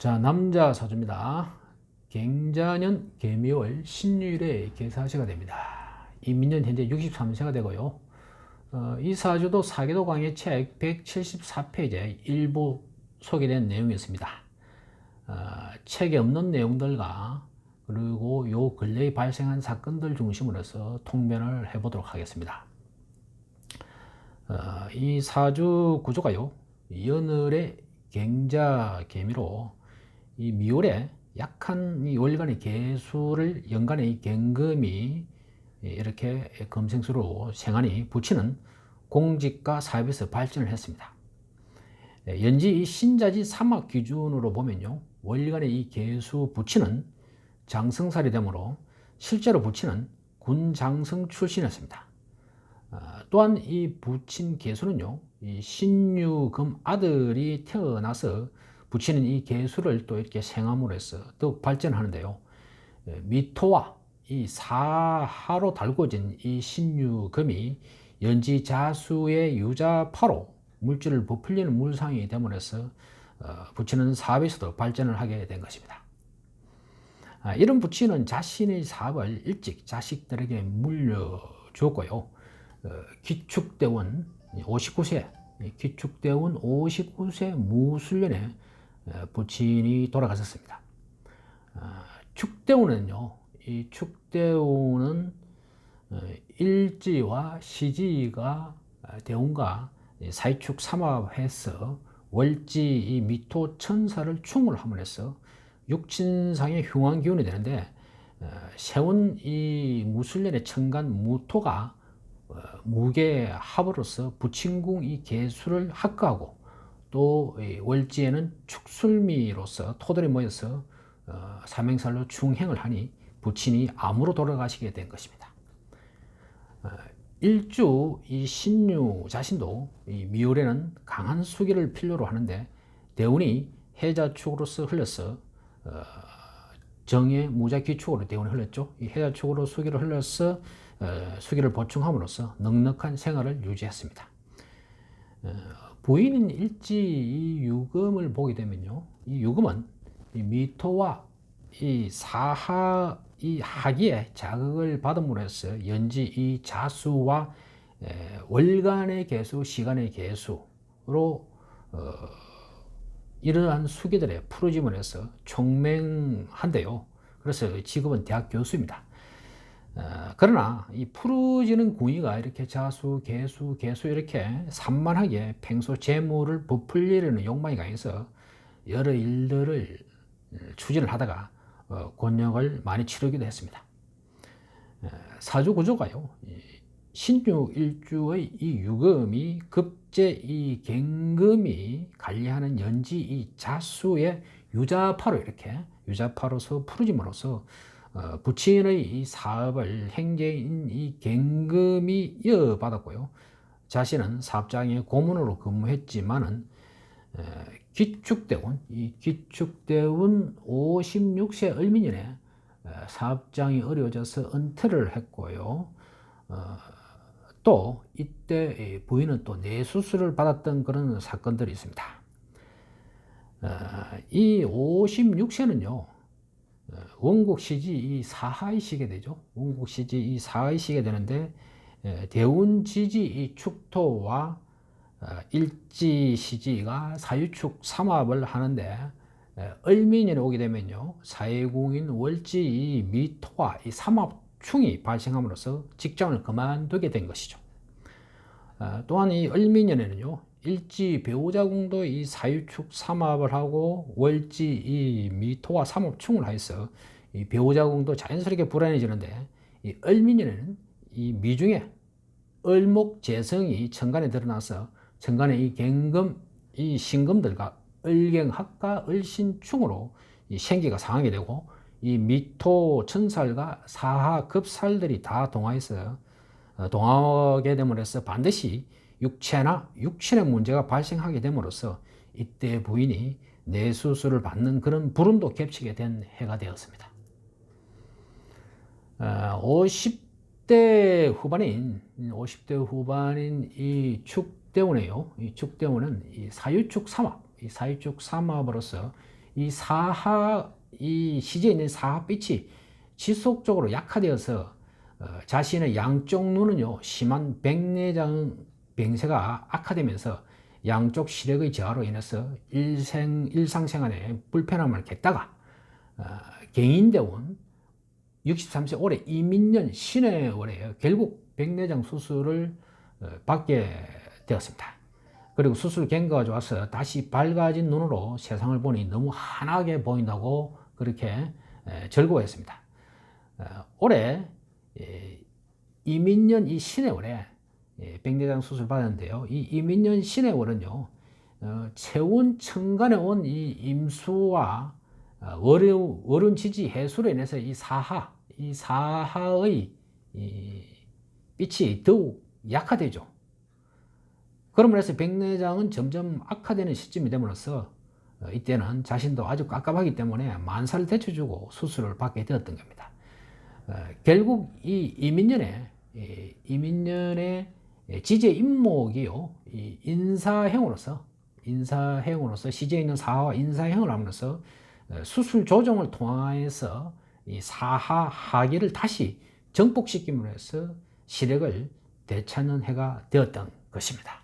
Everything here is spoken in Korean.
자, 남자 사주입니다. 경자년 개미월 신유일에 개사시가 됩니다. 이민년 현재 63세가 되고요. 이 사주도 사계도 강의 책 174페이지에 일부 소개된 내용이었습니다. 책에 없는 내용들과 그리고 요 근래에 발생한 사건들 중심으로 해서 통변을 해보도록 하겠습니다. 이 사주 구조가요, 연월의 경자 개미로 이 미월에 약한 이 월간의 개수를 연간의 이 경금이 이렇게 금생수로 생안이 붙이는 공직과 사업에서 발전을 했습니다. 연지 이 신자지 3학 기준으로 보면요, 월간의 이 개수 붙이는 장성살이 되므로 실제로 붙이는 군장성 출신이었습니다. 또한 이 붙인 개수는요, 이 신유금 아들이 태어나서 붙이는 이 개수를 또 이렇게 생함으로 해서 더욱 발전하는데요. 미토와 이 사하로 달궈진 이 신유금이 연지자수의 유자파로 물질을 부풀리는 물상이 됨으로 해서 부치는 사업에서도 발전을 하게 된 것입니다. 이런 부치는 자신의 사업을 일찍 자식들에게 물려주었고요. 기축대원 59세, 기축대원 59세 무술년에 부친이 돌아가셨습니다. 축대운은요, 이 축대운은 일지와 시지가 대운과 사이축 삼합해서 월지 이 미토 천사를 충을 함으로써 육친상의 흉한 기운이 되는데, 세운 이 무술년의 천간 무토가 무게 합으로서 부친궁 이 개수를 합거하고, 또 월지에는 축술미로서 토들이 모여서 삼행살로 충행을 하니 부친이 암으로 돌아가시게 된 것입니다. 일주 이 신유 자신도 이 미월에는 강한 수기를 필요로 하는데, 대운이 해자축으로서 흘러서 정의 무자기축으로 대운이 흘렀죠. 이 해자축으로 수기를 흘러서 수기를 보충함으로써 넉넉한 생활을 유지했습니다. 부인인 일지 이 유금을 보게 되면요, 이 유금은 이 미토와 이 사하 이 하기에 자극을 받음으로 해서 연지 이 자수와 월간의 개수, 시간의 개수로 이러한 수기들의 푸르짐을 해서 총맹한데요. 그래서 직업은 대학 교수입니다. 그러나 이 푸르지는 궁이가 이렇게 자수, 개수, 개수 이렇게 산만하게 평소 재물을 부풀리려는 욕망이 강해서 여러 일들을 추진을 하다가 곤욕을 많이 치르기도 했습니다. 사주 구조가요, 신유 일주의 이 유금이 급제 이 경금이 관리하는 연지 이 자수의 유자파로 이렇게 유자파로서 푸르짐으로써 부친의 이 사업을 행제인 이 경금이 이어받았고요. 자신은 사업장의 고문으로 근무했지만은 기축대운, 이 기축대운 56세 을미년에 사업장이 어려워져서 은퇴를 했고요. 또 이때 부인은 또 뇌수술을 받았던 그런 사건들이 있습니다. 이 56세는요, 원국시지 이 사하이시게 되죠. 원국시지 이 사하이시게 되는데, 대운지지 이 축토와 일지시지가 사유축 삼합을 하는데, 을미년에 오게 되면요, 사해궁인 월지 이 미토와 이 삼합충이 발생함으로써 직장을 그만두게 된 것이죠. 또한 이 을미년에는요, 일지 배우자궁도 이 사유축 삼합을 하고 월지 이 미토와 삼합충을 하여서 이 배우자궁도 자연스럽게 불안해지는데, 이 을미년에는 이 미중에 을목재성이 천간에 드러나서 천간에 이 경금, 이 신금들과 을경합과 을신충으로 이 생기가 상하게 되고, 이 미토 천살과 사하급살들이 다 동하해서 동하게 됨으로써 반드시 육체나 육신의 문제가 발생하게 됨으로써 이때 부인이 뇌수술을 받는 그런 불운도 겹치게 된 해가 되었습니다. 50대 후반인 이 축대운이에요. 이 축대운은 이 사유축 삼합, 이 사유축 삼합으로서 이 시제에 있는 사하빛이 지속적으로 약화되어서 자신의 양쪽 눈은요 심한 백내장 병세가 악화되면서 양쪽 시력의 저하로 인해서 일상생활에 불편함을 겪다가 경인대원 63세 올해 이민년 신해월에 결국 백내장 수술을 받게 되었습니다. 그리고 수술 경과가 좋아서 다시 밝아진 눈으로 세상을 보니 너무 환하게 보인다고 그렇게 즐거워했습니다. 올해 이민년 이 신해월에 백내장 수술 받았는데요. 이 이민년 신해월은요, 체온 천간에 온 이 임수와 월운 지지 해수로 인해서 이 사하의 빛이 더욱 약화되죠. 그러므로 해서 백내장은 점점 악화되는 시점이 됨으로써 이때는 자신도 아주 깝깝하기 때문에 만사를 대쳐주고 수술을 받게 되었던 겁니다. 결국 이 이민년의 지제 임목이요, 이 인사형으로서 시제에 있는 사하와 인사형을 하면서 수술 조정을 통해서 이 사하 하기를 다시 정복시킴으로 해서 시력을 되찾는 해가 되었던 것입니다.